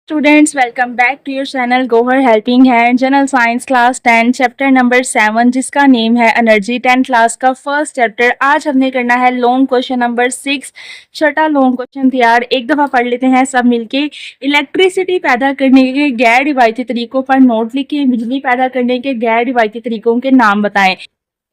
Students welcome back to your channel Gohar helping hand general science class 10 chapter number 7 जिसका name है energy 10 class का first chapter. आज हमने करना है लॉन्ग क्वेश्चन नंबर 6। छठा लॉन्ग क्वेश्चन तैयार, एक दफा पढ़ लेते हैं सब मिलके। इलेक्ट्रिसिटी पैदा करने के गैर रिवायती तरीकों पर नोट लिखिए। बिजली पैदा करने के गैर रिवायती तरीकों के नाम बताएं।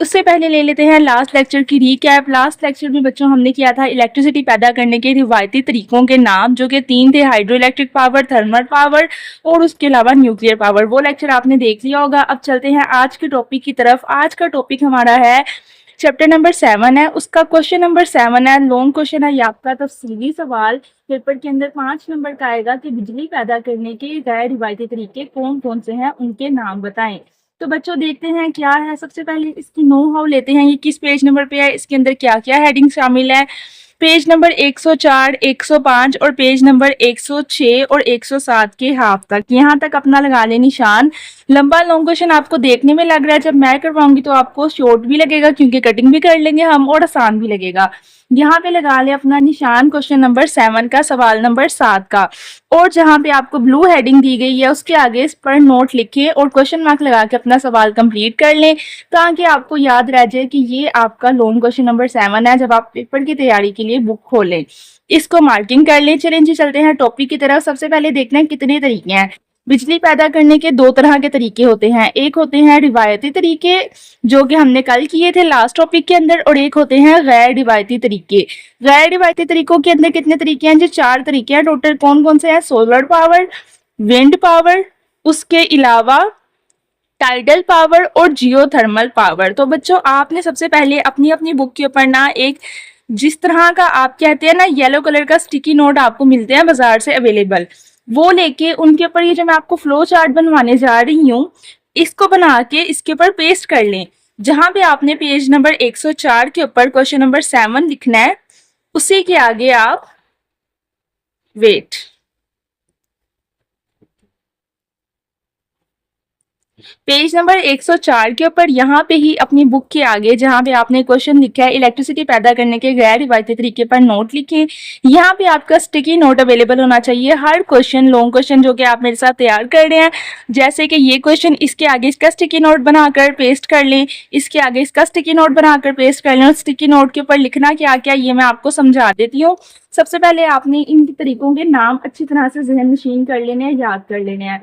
उससे पहले ले लेते हैं लास्ट लेक्चर की रीकैप। लास्ट लेक्चर में बच्चों हमने किया था इलेक्ट्रिसिटी पैदा करने के रिवायती तरीकों के नाम, जो कि 3 थे, hydro electric power, thermal power और उसके अलावा न्यूक्लियर पावर। वो लेक्चर आपने देख लिया होगा। अब चलते हैं आज के टॉपिक की तरफ। आज का टॉपिक हमारा है चैप्टर नंबर 7 है, उसका क्वेश्चन नंबर 7 है, लॉन्ग क्वेश्चन है ये आपका तफसीली सवाल। पेपर के अंदर 5 नंबर का आएगा कि बिजली पैदा करने के गैर रिवायती तरीके कौन कौन से हैं, उनके नाम बताएं। तो बच्चों देखते हैं क्या है। सबसे पहले इसकी नो हाउ लेते हैं, ये किस पेज नंबर पे है, इसके अंदर क्या क्या हेडिंग शामिल है। पेज नंबर 104, 105 और पेज नंबर 106 और 107 के हाफ तक, यहाँ तक अपना लगा ले निशान। लंबा लॉन्ग क्वेश्चन आपको देखने में लग रहा है, जब मैं करवाऊंगी तो आपको शॉर्ट भी लगेगा क्योंकि कटिंग भी कर लेंगे हम, और आसान भी लगेगा। यहाँ पे लगा ले अपना निशान क्वेश्चन नंबर 7 का, सवाल नंबर 7 का। और जहाँ पे आपको ब्लू हेडिंग दी गई है उसके आगे इस पर नोट लिखिए और क्वेश्चन मार्क लगा के अपना सवाल कंप्लीट कर लें, ताकि आपको याद रह जाए कि ये आपका लॉन्ग क्वेश्चन नंबर 7 है। जब आप पेपर की तैयारी के लिए बुक खोलें इसको मार्किंग कर लें। चलें जी, चलते हैं टॉपिक की तरफ। सबसे पहले देखना है कितने तरीके हैं। बिजली पैदा करने के 2 तरह के तरीके होते हैं। एक होते हैं रिवायती तरीके, जो कि हमने कल किए थे लास्ट टॉपिक के अंदर, और एक होते हैं गैर रिवायती तरीके। गैर रिवायती तरीकों के अंदर कितने तरीके हैं जी? 4 तरीके हैं टोटल। कौन कौन से हैं? सोलर पावर, विंड पावर, उसके अलावा टाइडल पावर और जियोथर्मल पावर। तो बच्चों आपने सबसे पहले अपनी अपनी बुक के ऊपर ना एक, जिस तरह का आप कहते हैं ना येलो कलर का स्टिकी नोट आपको मिलते हैं बाजार से अवेलेबल, वो लेके उनके ऊपर ये जो मैं आपको फ्लो चार्ट बनवाने जा रही हूँ इसको बना के इसके ऊपर पेस्ट कर लें। जहां पे आपने पेज नंबर 104 के ऊपर क्वेश्चन नंबर 7 लिखना है, उसी के आगे आप वेट पेज नंबर 104 के ऊपर यहाँ पे ही अपनी बुक के आगे जहाँ पे आपने क्वेश्चन लिखा है इलेक्ट्रिसिटी पैदा करने के गैर रिवायती तरीके पर नोट लिखें। यहाँ पे आपका स्टिकी नोट अवेलेबल होना चाहिए। हर क्वेश्चन, लॉन्ग क्वेश्चन जो कि आप मेरे साथ तैयार कर रहे हैं, जैसे कि ये क्वेश्चन, इसके आगे इसका स्टिकी नोट बनाकर पेस्ट कर लें, इसके आगे इसका स्टिकी नोट बनाकर पेस्ट कर लें। और स्टिकी नोट के ऊपर लिखना क्या क्या ये मैं आपको समझा देती हूँ। सबसे पहले आपने इन तरीकों के नाम अच्छी तरह से जहन नशीन कर लेने हैं, याद कर लेने हैं।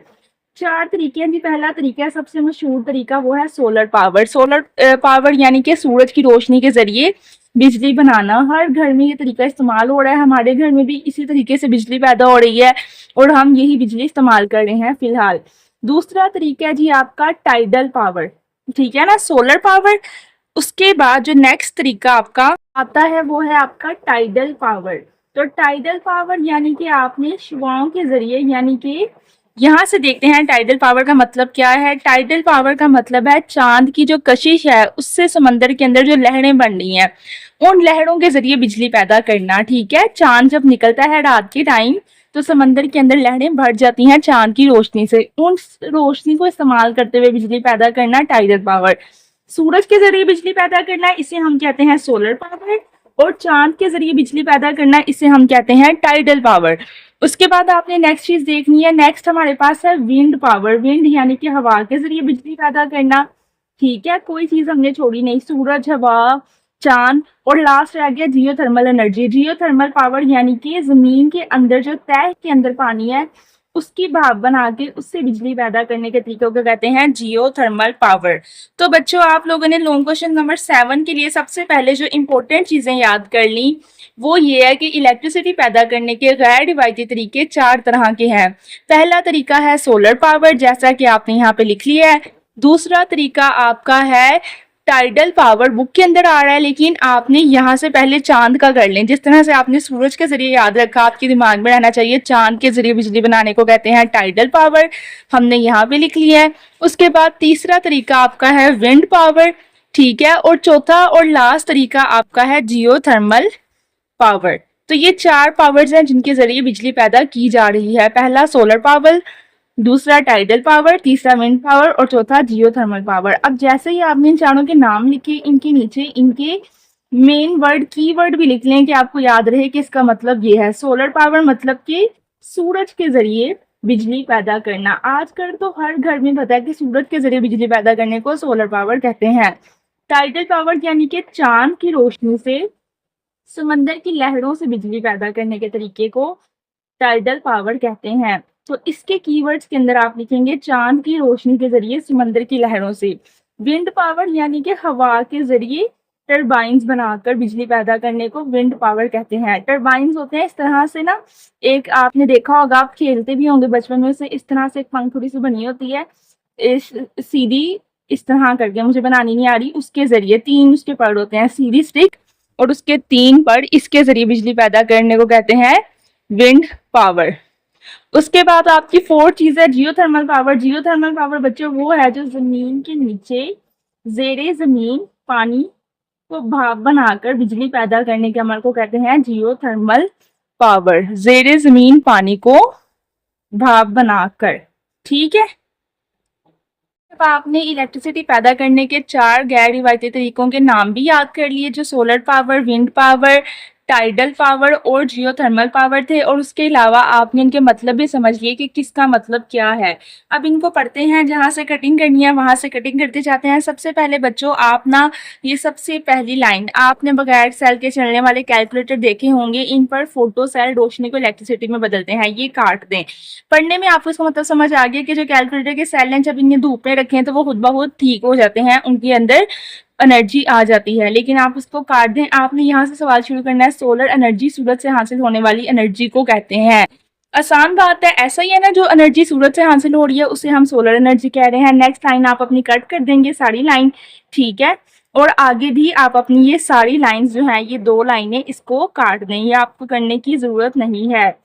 4 तरीके हैं जी। पहला तरीका है, सबसे मशहूर तरीका, वो है सोलर पावर। सोलर पावर यानी कि सूरज की रोशनी के जरिए बिजली बनाना। हर घर में ये तरीका इस्तेमाल हो रहा है, हमारे घर में भी इसी तरीके से बिजली पैदा हो रही है और हम यही बिजली इस्तेमाल कर रहे हैं फिलहाल। दूसरा तरीका है जी आपका टाइडल पावर, ठीक है ना, सोलर पावर। उसके बाद जो नेक्स्ट तरीका आपका आता है वो है आपका टाइडल पावर। तो टाइडल पावर यानी कि आपने शिवाओं के जरिए, यानी कि यहाँ से देखते हैं टाइडल पावर का मतलब क्या है। टाइडल पावर का मतलब है चांद की जो कशिश है उससे समंदर के अंदर जो लहरें बन रही हैं, उन लहरों के जरिए बिजली पैदा करना, ठीक है। चांद जब निकलता है रात के टाइम तो समंदर के अंदर लहरें भर जाती हैं चांद की रोशनी से, उन रोशनी को इस्तेमाल करते हुए बिजली पैदा करना टाइडल पावर। सूरज के जरिए बिजली पैदा करना इसे हम कहते हैं सोलर पावर, और चांद के जरिए बिजली पैदा करना इसे हम कहते हैं टाइडल पावर। उसके बाद आपने नेक्स्ट चीज देखनी है। नेक्स्ट हमारे पास है विंड पावर। विंड यानी कि हवा के जरिए बिजली पैदा करना, ठीक है, कोई चीज हमने छोड़ी नहीं, सूरज, हवा, चांद। और लास्ट रह गया जियोथर्मल एनर्जी। जियोथर्मल पावर यानी कि जमीन के अंदर जो तह के अंदर पानी है उसकी भाप बना के उससे बिजली पैदा करने के तरीकों को कहते हैं जियोथर्मल पावर। तो बच्चों आप लोगों ने लॉन्ग क्वेश्चन नंबर 7 के लिए सबसे पहले जो इंपॉर्टेंट चीजें याद कर ली वो ये है कि इलेक्ट्रिसिटी पैदा करने के गैर रिवायती तरीके 4 तरह के हैं। पहला तरीका है सोलर पावर, जैसा कि आपने यहाँ पे लिख लिया है। दूसरा तरीका आपका है टाइडल पावर, बुक के अंदर आ रहा है लेकिन आपने यहाँ से पहले चांद का कर लें। जिस तरह से आपने सूरज के जरिए याद रखा, आपके दिमाग में रहना चाहिए चांद के जरिए बिजली बनाने को कहते हैं टाइडल पावर, हमने यहाँ पे लिख लिया है। उसके बाद तीसरा तरीका आपका है विंड पावर, ठीक है। और चौथा और लास्ट तरीका आपका है जियोथर्मल पावर। तो ये 4 पावर्स हैं जिनके जरिए बिजली पैदा की जा रही है। पहला सोलर पावर, दूसरा टाइडल पावर, तीसरा विंड पावर और चौथा जियोथर्मल पावर। अब जैसे ही आपने इन चारों के नाम लिखे, इनके नीचे इनके मेन वर्ड, की वर्ड भी लिख लें कि आपको याद रहे कि इसका मतलब ये है। सोलर पावर मतलब कि सूरज के जरिए बिजली पैदा करना। आजकल तो हर घर में पता है कि सूरज के जरिए बिजली पैदा करने को सोलर पावर कहते हैं। टाइडल पावर यानी कि चांद की रोशनी से समंदर की लहरों से बिजली पैदा करने के तरीके को टाइडल पावर कहते हैं। तो इसके कीवर्ड्स के अंदर आप लिखेंगे चांद की रोशनी के जरिए समंदर की लहरों से। विंड पावर यानी कि हवा के जरिए टरबाइंस बनाकर बिजली पैदा करने को विंड पावर कहते हैं। टरबाइंस होते हैं इस तरह से ना, एक आपने देखा होगा, आप खेलते भी होंगे बचपन में, से इस तरह से एक पंखुड़ी सी बनी होती है, इस सीधी इस तरह करके, मुझे बनानी नहीं आ रही, उसके जरिए 3 उसके पड़ होते हैं, सीधी स्टिक और उसके 3 पड़, इसके जरिए बिजली पैदा करने को कहते हैं विंड पावर। उसके बाद आपकी 4 चीज है जियोथर्मल पावर। जियोथर्मल पावर बच्चों वो है जो जमीन के नीचे जेरे जमीन पानी को भाप बनाकर बिजली पैदा करने के अमल को कहते हैं जियोथर्मल पावर। जेरे जमीन पानी को भाप बनाकर, ठीक है। अब आपने इलेक्ट्रिसिटी पैदा करने के 4 गैर रिवायती तरीकों के नाम भी याद कर लिए, जो solar power, wind power, tidal power और जियोथर्मल पावर थे। और उसके अलावा आपने इनके मतलब भी समझ लिए कि किसका मतलब क्या है। अब इनको पढ़ते हैं, जहाँ से कटिंग करनी है वहां से कटिंग करते जाते हैं। सबसे पहले बच्चों आप ना, ये सबसे पहली लाइन आपने बगैर सेल के चलने वाले कैलकुलेटर देखे होंगे, इन पर फोटो सेल रोशनी को इलेक्ट्रिसिटी में बदलते हैं, ये काट दें। पढ़ने में आपको इसका मतलब समझ आ गया कि जो कैलकुलेटर के सेल हैं जब इन्हें धूप में रखें तो वो खुद ब खुद ठीक हो जाते हैं, उनके अंदर एनर्जी आ जाती है। लेकिन आप उसको काट दें। आपने यहाँ से सवाल शुरू करना है, सोलर एनर्जी सूरज से हासिल होने वाली एनर्जी को कहते हैं। आसान बात है, ऐसा ही है ना, जो एनर्जी सूरज से हासिल हो रही है उसे हम सोलर एनर्जी कह रहे हैं। नेक्स्ट लाइन आप अपनी कट कर देंगे, सारी लाइन, ठीक है। और आगे भी आप अपनी ये सारी लाइंस जो हैं, ये 2 लाइनें, इसको काट दें, ये आपको करने की जरूरत नहीं है,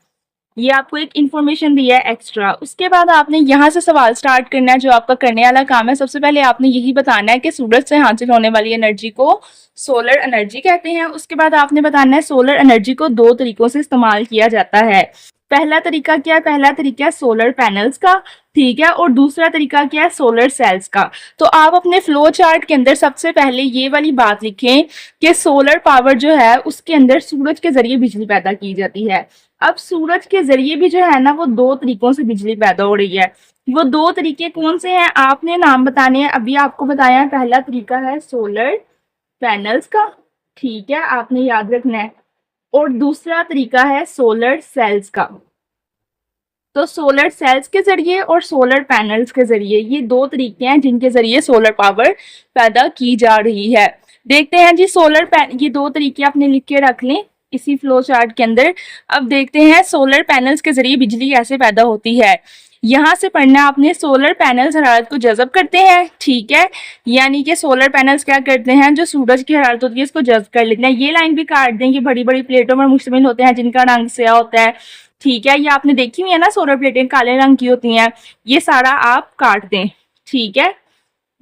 ये आपको एक इन्फॉर्मेशन दिया है एक्स्ट्रा। उसके बाद आपने यहाँ से सवाल स्टार्ट करना है, जो आपका करने वाला काम है। सबसे पहले आपने यही बताना है कि सूरज से हासिल होने वाली एनर्जी को सोलर एनर्जी कहते हैं। उसके बाद आपने बताना है सोलर एनर्जी को 2 तरीकों से इस्तेमाल किया जाता है। पहला तरीका क्या है? पहला तरीका है सोलर पैनल्स का, ठीक है। और दूसरा तरीका क्या है? सोलर सेल्स का। तो आप अपने फ्लो चार्ट के अंदर सबसे पहले ये वाली बात लिखें कि सोलर पावर जो है उसके अंदर सूरज के जरिए बिजली पैदा की जाती है। अब सूरज के जरिए भी जो है ना, वो 2 तरीकों से बिजली पैदा हो रही है। वो 2 तरीके कौन से हैं? आपने नाम बताने हैं, अभी आपको बताया है। पहला तरीका है सोलर पैनल्स का, ठीक है, आपने याद रखना है। और दूसरा तरीका है सोलर सेल्स का। तो सोलर सेल्स के जरिए और सोलर पैनल्स के जरिए, ये 2 तरीके हैं जिनके जरिए सोलर पावर पैदा की जा रही है। देखते हैं जी, सोलर पैन, ये 2 तरीके आपने लिख के रख लें इसी फ्लो चार्ट के अंदर। अब देखते हैं सोलर पैनल्स के जरिए बिजली कैसे पैदा होती है। यहाँ से पढ़ना आपने, सोलर पैनल्स हरारत को जज़ब करते हैं, ठीक है। यानी कि सोलर पैनल्स क्या करते हैं, जो सूरज की हरारत होती है इसको जज़ब कर लेते हैं। ये लाइन भी काट दें, ये बड़ी बड़ी प्लेटों पर मुश्तमिल होते हैं जिनका रंग स्याह होता है, ठीक है। ये आपने देखी हुई है ना, सोलर प्लेटें काले रंग की होती हैं, ये सारा आप काट दें, ठीक है।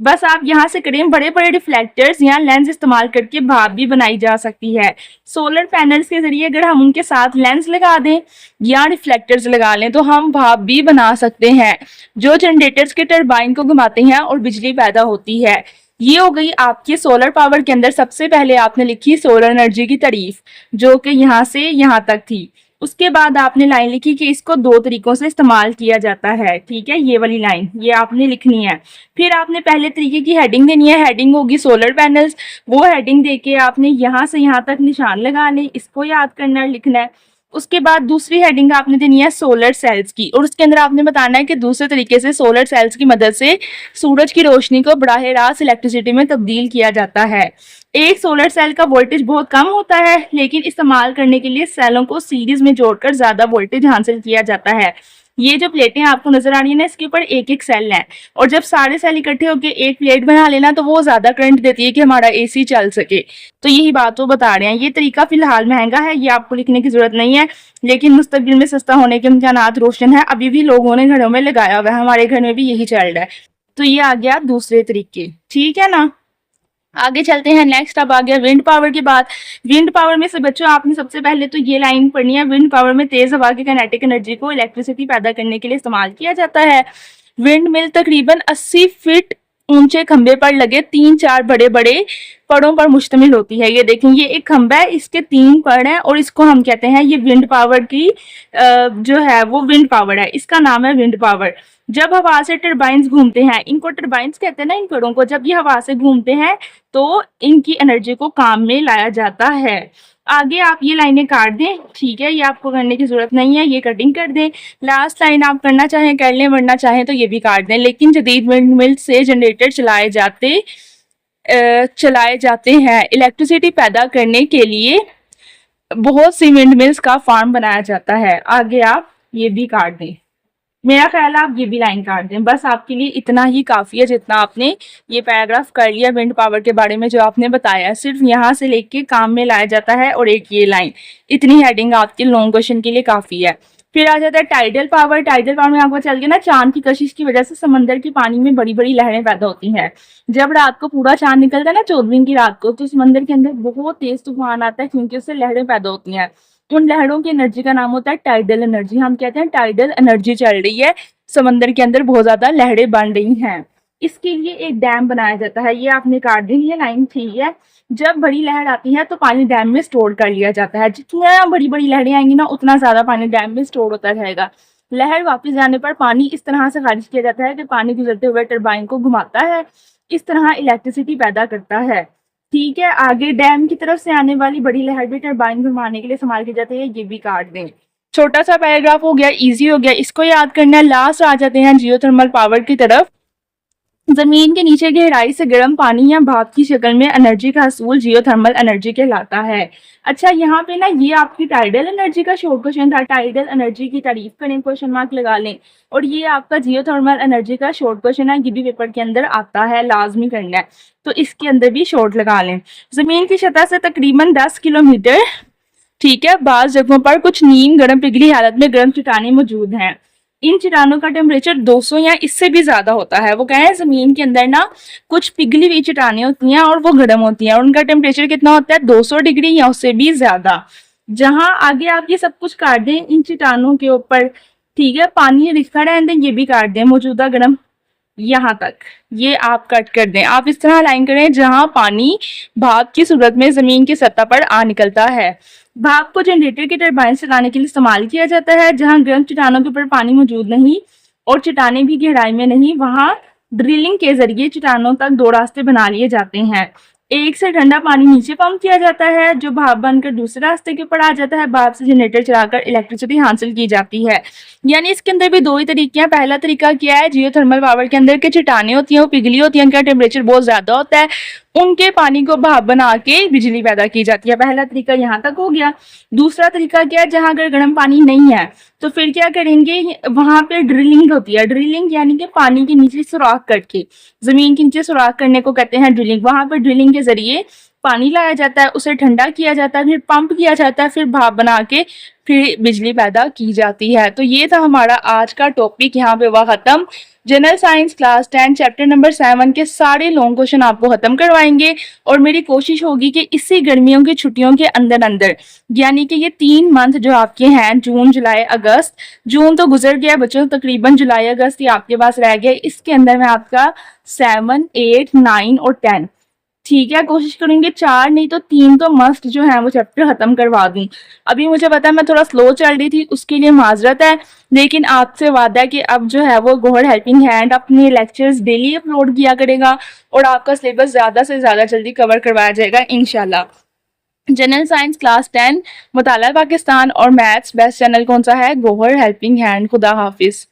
बस आप यहाँ से करें, बड़े बड़े रिफ्लेक्टर्स या लेंस इस्तेमाल करके भाप भी बनाई जा सकती है। सोलर पैनल्स के जरिए अगर हम उनके साथ लेंस लगा दें या रिफ्लेक्टर्स लगा लें तो हम भाप भी बना सकते हैं, जो जनरेटर्स के टरबाइन को घुमाते हैं और बिजली पैदा होती है। ये हो गई आपकी सोलर पावर के अंदर सबसे पहले आपने लिखी सोलर एनर्जी की तारीफ, जो कि यहाँ से यहाँ तक थी। उसके बाद आपने लाइन लिखी कि इसको 2 तरीकों से इस्तेमाल किया जाता है, ठीक है। ये वाली लाइन ये आपने लिखनी है। फिर आपने पहले तरीके की हेडिंग देनी है, हेडिंग होगी सोलर पैनल्स। वो हेडिंग देके आपने यहाँ से यहाँ तक निशान लगा लें, इसको याद करना है, लिखना है। उसके बाद दूसरी हेडिंग आपने देनी है सोलर सेल्स की, और उसके अंदर आपने बताना है कि दूसरे तरीके से सोलर सेल्स की मदद से सूरज की रोशनी को बराह रास्त इलेक्ट्रिसिटी में तब्दील किया जाता है। एक सोलर सेल का वोल्टेज बहुत कम होता है, लेकिन इस्तेमाल करने के लिए सेलों को सीरीज में जोड़कर ज्यादा वोल्टेज हासिल किया जाता है। ये जो प्लेटें आपको नजर आ रही है ना, इसके ऊपर एक एक सेल है, और जब सारे सेल इकट्ठे होकर एक प्लेट बना लेना तो वो ज्यादा करंट देती है कि हमारा एसी चल सके। तो यही बात वो बता रहे हैं। ये तरीका फिलहाल महंगा है, ये आपको लिखने की जरूरत नहीं है, लेकिन मुस्तकबिल में सस्ता होने के इम्कानात रोशन है। अभी भी लोगों ने घरों में लगाया हुआ है, हमारे घर में भी यही चल रहा है। तो ये आ गया दूसरे तरीके, ठीक है ना। आगे चलते हैं, नेक्स्ट अब आ गया विंड पावर की बात। विंड पावर में से बच्चों आपने सबसे पहले तो ये लाइन पढ़नी है, विंड पावर में तेज हवा की काइनेटिक एनर्जी को इलेक्ट्रिसिटी पैदा करने के लिए इस्तेमाल किया जाता है। विंड मिल तकरीबन 80 फीट ऊंचे खंबे पर लगे 3-4 बड़े-बड़े पड़ों पर मुश्तमिल होती है। ये देखें, ये एक खंबा है, इसके 3 पड़ हैं और इसको हम कहते हैं, ये विंड पावर की जो है वो विंड पावर है, इसका नाम है विंड पावर। जब हवा से टरबाइन्स घूमते हैं, इनको टरबाइन्स कहते हैं ना इन पड़ों को, जब ये हवा से घूमते हैं तो इनकी एनर्जी को काम में लाया जाता है। आगे आप ये लाइनें काट दें, ठीक है, ये आपको करने की ज़रूरत नहीं है, ये कटिंग कर दें। लास्ट लाइन आप करना चाहें कर लें, वरना चाहें तो ये भी काट दें। लेकिन जदीद विंड मिल से जनरेटर चलाए जाते हैं। इलेक्ट्रिसिटी पैदा करने के लिए बहुत सी विंड मिल्स का फार्म बनाया जाता है। आगे आप ये भी काट दें, मेरा ख्याल है आप ये भी लाइन काट दें। बस आपके लिए इतना ही काफ़ी है, जितना आपने ये पैराग्राफ कर लिया विंड पावर के बारे में जो आपने बताया, सिर्फ यहाँ से लेके काम में लाया जाता है और एक ये लाइन, इतनी हेडिंग आपके लॉन्ग क्वेश्चन के लिए काफ़ी है। फिर आ जाता है टाइडल पावर। टाइडल पावर में आपको चल गया ना, चांद की कशिश की वजह से समंदर के पानी में बड़ी बड़ी लहरें पैदा होती हैं। जब रात को पूरा चांद निकलता है ना 14वीं की रात को, तो समंदर के अंदर बहुत तेज तूफान आता है, क्योंकि उससे लहरें पैदा होती हैं। उन लहरों की एनर्जी का नाम होता है टाइडल एनर्जी। हम कहते हैं टाइडल एनर्जी चल रही है, समंदर के अंदर बहुत ज्यादा लहरें बन रही हैं। इसके लिए एक डैम बनाया जाता है। ये आपने काट दी, ये लाइन ठीक है। जब बड़ी लहर आती है तो पानी डैम में स्टोर कर लिया जाता है। जितना बड़ी बड़ी लहरें आएंगी ना, उतना ज्यादा पानी डैम में स्टोर होता जाएगा। लहर वापस जाने पर पानी इस तरह से खारिज किया जाता है कि पानी गुजरते हुए टरबाइन को घुमाता है, इस तरह इलेक्ट्रिसिटी पैदा करता है। ठीक है, आगे डैम की तरफ से आने वाली बड़ी लहर भी टरबाइन घुमाने के लिए इस्तेमाल की जाती है। ये भी काट दें। छोटा सा पैराग्राफ हो गया, इजी हो गया, इसको याद करना है। लास्ट आ जाते हैं जियोथर्मल पावर की तरफ। जमीन के नीचे गहराई से गर्म पानी या भाप की शक्ल में एनर्जी का हसूल जियोथर्मल एनर्जी कहलाता है। अच्छा, यहाँ पे ना ये आपकी टाइडल एनर्जी का शॉर्ट क्वेश्चन था। टाइडल एनर्जी की तारीफ करें, क्वेश्चन मार्क लगा लें। और ये आपका जियोथर्मल एनर्जी का शॉर्ट क्वेश्चन है, ये भी पेपर के अंदर आता है, लाजमी करना है, तो इसके अंदर भी शॉर्ट लगा लें। जमीन की सतह से तकरीबन 10 किलोमीटर, ठीक है, बाज़ जगहों पर कुछ नीम गर्म पिघली हालत में गर्म चट्टानें मौजूद हैं। इन चट्टानों का टेम्परेचर 200 या इससे भी ज्यादा होता है। वो कह रहे हैं जमीन के अंदर ना कुछ पिघली हुई चट्टानें होती हैं और वो गर्म होती हैं, और उनका टेम्परेचर कितना होता है, 200 डिग्री या उससे भी ज्यादा। जहां आगे आप ये सब कुछ काट दें इन चट्टानों के ऊपर, ठीक है, पानी रिखा रहने दें, ये भी काट दें, मौजूदा गर्म यहाँ तक ये आप कट कर दें। आप इस तरह लाइन करें जहां पानी भाप की सूरत में जमीन की सतह पर आ निकलता है। भाप को जनरेटर की टरबाइन चलाने के लिए इस्तेमाल किया जाता है। जहां गर्म चट्टानों के ऊपर पानी मौजूद नहीं और चट्टानें भी गहराई में नहीं, वहां ड्रिलिंग के जरिए चट्टानों तक 2 रास्ते बना लिए जाते हैं। एक से ठंडा पानी नीचे पंप किया जाता है, जो भाप बनकर दूसरे रास्ते के ऊपर आ जाता है। भाप से जनरेटर चलाकर इलेक्ट्रिसिटी हासिल की जाती है। यानी इसके अंदर भी 2 ही तरीके हैं। पहला तरीका क्या है, जियोथर्मल पावर के अंदर के चट्टानें होती हैं, वो पिघली होती हैं, उनका टेम्परेचर बहुत ज्यादा होता है, उनके पानी को भाप बना के बिजली पैदा की जाती है। पहला तरीका यहाँ तक हो गया। दूसरा तरीका क्या है, जहां अगर गर्म पानी नहीं है तो फिर क्या करेंगे, वहां पे ड्रिलिंग होती है। ड्रिलिंग यानी कि पानी के नीचे सुराख करके, जमीन के नीचे सुराख करने को कहते हैं ड्रिलिंग। वहां पर ड्रिलिंग के जरिए पानी लाया जाता है, उसे ठंडा किया जाता है, फिर पंप किया जाता है, फिर भाप बना के फिर बिजली पैदा की जाती है। तो ये था हमारा आज का टॉपिक, यहाँ पे हुआ खत्म। General science class 10 chapter number 7 के सारे लॉन्ग क्वेश्चन आपको खत्म करवाएंगे, और मेरी कोशिश होगी कि इसी गर्मियों की छुट्टियों के अंदर अंदर, यानी कि ये 3 मंथ जो आपके हैं, जून जुलाई अगस्त, जून तो गुजर गया बच्चों, तकरीबन जुलाई अगस्त ही आपके पास रह गया, इसके अंदर मैं आपका 7, 8, 9 और 10, ठीक है, कोशिश करेंगे 4 नहीं तो 3 तो मस्ट जो है वो चैप्टर खत्म करवा दूं। अभी मुझे पता है मैं थोड़ा स्लो चल रही थी, उसके लिए माजरत है, लेकिन आपसे वादा है कि अब जो है वो गोहर हेल्पिंग हैंड अपने लेक्चर्स डेली अपलोड किया करेगा और आपका सिलेबस ज़्यादा से ज़्यादा जल्दी कवर करवाया जाएगा इंशाल्लाह। जनरल साइंस क्लास 10, मुताला पाकिस्तान और मैथ्स बेस्ट चैनल कौन सा है, गोहर हेल्पिंग हैंड। खुदा हाफिज़।